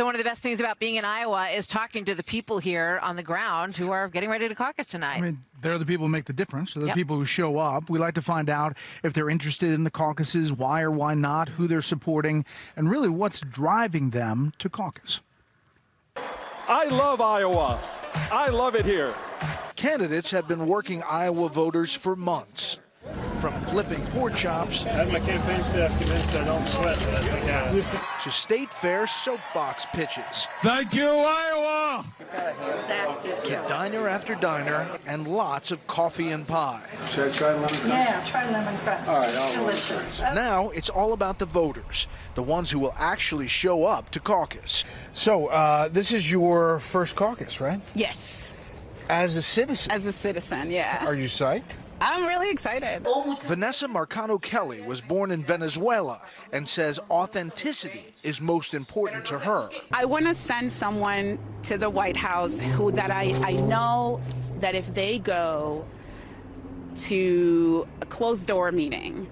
So one of the best things about being in Iowa is talking to the people here on the ground who are getting ready to caucus tonight. I mean, they're the people who make the difference. They're the people who show up. We like to find out if they're interested in the caucuses, why or why not, who they're supporting, and really what's driving them to caucus. I love Iowa. I love it here. Candidates have been working Iowa voters for months. From flipping pork chops I have my campaign staff convinced I don't sweat that to state fair soapbox pitches. Thank you, Iowa! To diner after diner and lots of coffee and pie. Should I try lemon crunch? Yeah, try lemon crunch. All right, I'll delicious. Now it's all about the voters, the ones who will actually show up to caucus. So this is your first caucus, right? Yes. As a citizen? As a citizen, yeah. Are you psyched? I'm really excited. Vanessa Marcano Kelly was born in Venezuela and says authenticity is most important to her. I want to send someone to the White House that I know that if they go to a closed door meeting,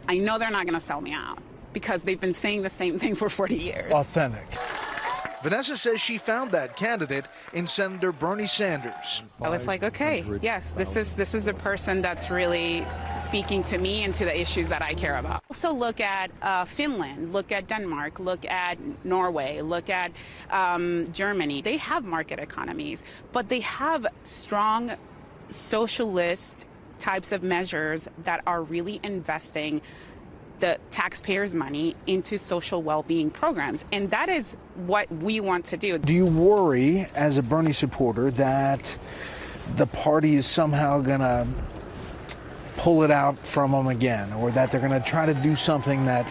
I know they're not going to sell me out because they've been saying the same thing for 40 years. Authentic. Vanessa says she found that candidate in Senator Bernie Sanders. I was like, okay, yes, this is a person that's really speaking to me and to the issues that I care about. Also look at Finland, look at Denmark, look at Norway, look at Germany. They have market economies, but they have strong socialist types of measures that are really investing the taxpayers' money into social well-being programs. And that is what we want to do. Do you worry, as a Bernie supporter, that the party is somehow going to pull it out from him again, or that they're going to try to do something that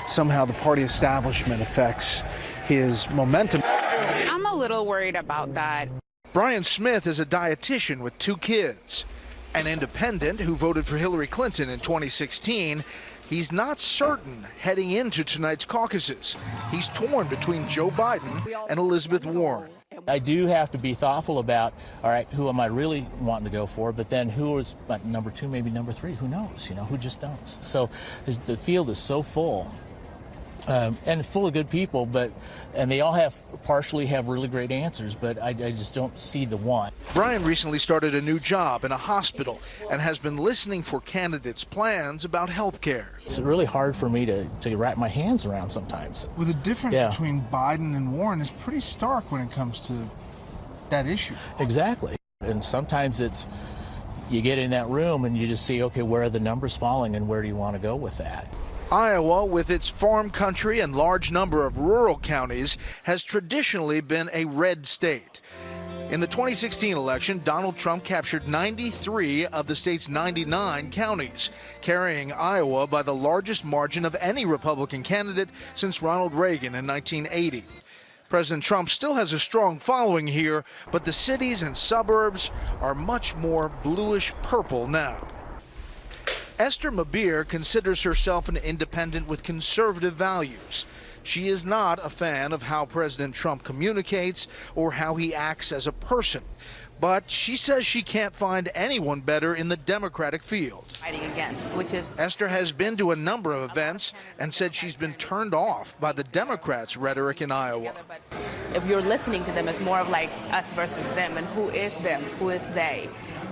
somehow the party establishment affects his momentum? I'm a little worried about that. Brian Smith is a dietitian with 2 kids. An independent who voted for Hillary Clinton in 2016, he's not certain heading into tonight's caucuses. He's torn between Joe Biden and Elizabeth Warren. I do have to be thoughtful about, all right, who am I really wanting to go for, but then who is number 2, maybe number 3, who knows, who just knows. So the field is so full. And full of good people, and they all partially have really great answers, but I just don't see the one. Brian recently started a new job in a hospital and has been listening for candidates' plans about health care. It's really hard for me to wrap my hands around sometimes. Well, the difference between Biden and Warren is pretty stark when it comes to that issue. Exactly. And sometimes you get in that room and you just see, okay, where are the numbers falling and where do you want to go with that? Iowa, with its farm country and large number of rural counties, has traditionally been a red state. In the 2016 election, Donald Trump captured 93 of the state's 99 counties, carrying Iowa by the largest margin of any Republican candidate since Ronald Reagan in 1980. President Trump still has a strong following here, but the cities and suburbs are much more bluish-purple now. Esther Mabir considers herself an independent with conservative values. She is not a fan of how President Trump communicates or how he acts as a person. But she says she can't find anyone better in the Democratic field. Fighting against, which is... Esther has been to a number of events and said she's been turned off by the Democrats' rhetoric in Iowa. If you're listening to them, it's more of like us versus them, and who is them, who is they,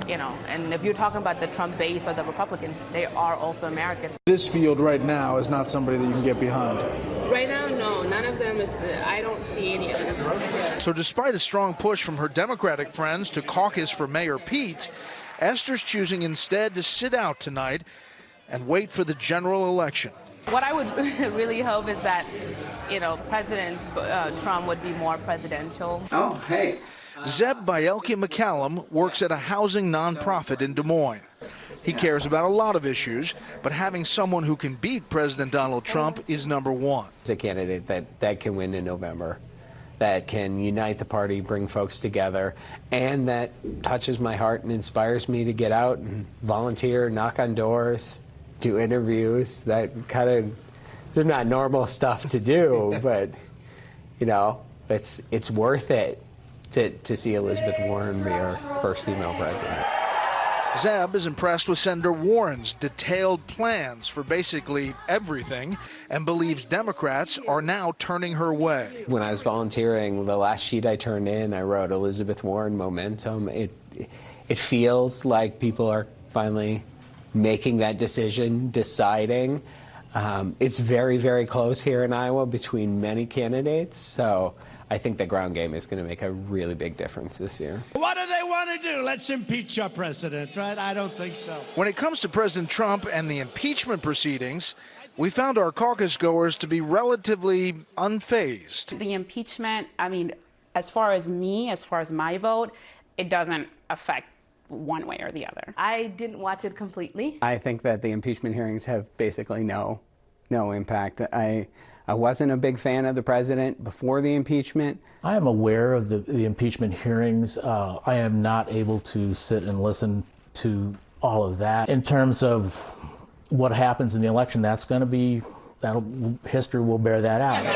and if you're talking about the Trump base or the Republicans, they are also Americans. This field right now is not somebody that you can get behind. Right now, no, none of them is, I don't see any of them. So despite a strong push from her Democratic friends to caucus for Mayor Pete, Esther's choosing instead to sit out tonight and wait for the general election. What I would really hope is that, President Trump would be more presidential. Oh, hey. Zeb Bielke McCallum works at a housing nonprofit in Des Moines. He cares about a lot of issues, but having someone who can beat President Donald Trump is number one. It's a candidate that can win in November, that can unite the party, bring folks together, and that touches my heart and inspires me to get out and volunteer, knock on doors, do interviews. That kind of, they're not normal stuff to do, but, it's worth it to see Elizabeth Warren be our first female president. Zeb is impressed with Senator Warren's detailed plans for basically everything and believes Democrats are now turning her way. When I was volunteering, the last sheet I turned in, I wrote Elizabeth Warren Momentum. It feels like people are finally making that decision, deciding. It's very, very close here in Iowa between many candidates, so I think the ground game is going to make a really big difference this year. What do they want to do? Let's impeach our president, right? I don't think so. When it comes to President Trump and the impeachment proceedings, we found our caucus goers to be relatively unfazed. The impeachment, I mean, as far as my vote, it doesn't affect one way or the other. I didn't watch it completely. I think that the impeachment hearings have basically no impact. I wasn't a big fan of the president before the impeachment. I am aware of the impeachment hearings. I am not able to sit and listen to all of that. In terms of what happens in the election, history will bear that out.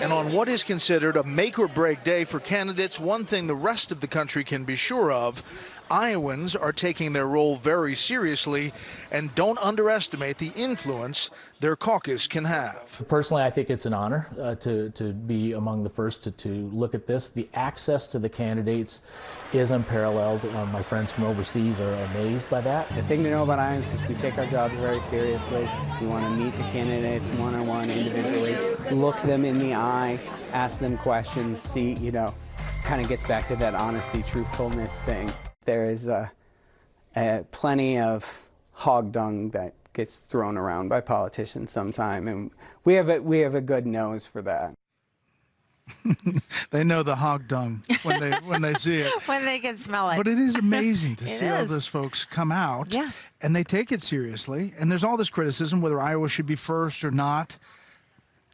And on what is considered a make-or-break day for candidates, one thing the rest of the country can be sure of, Iowans are taking their role very seriously and don't underestimate the influence their caucus can have. Personally, I think it's an honor to be among the first to look at this. The access to the candidates is unparalleled. My friends from overseas are amazed by that. The thing to know about Iowans is we take our jobs very seriously. We want to meet the candidates one-on-one, individually, look them in the eye, ask them questions, see, kind of gets back to that honesty, truthfulness thing. There is plenty of hog dung that gets thrown around by politicians sometime, and we have a good nose for that. They know the hog dung when they see it. When they can smell it. But it is amazing to see all those folks come out, and they take it seriously. And there's all this criticism whether Iowa should be first or not.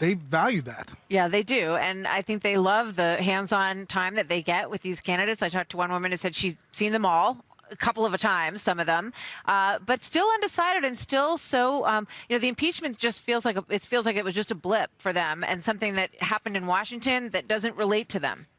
They value that. Yeah, they do. And I think they love the hands-on time that they get with these candidates. I talked to one woman who said she's seen them all a couple of times, some of them, but still undecided and still so, the impeachment just feels like it was just a blip for them and something that happened in Washington that doesn't relate to them.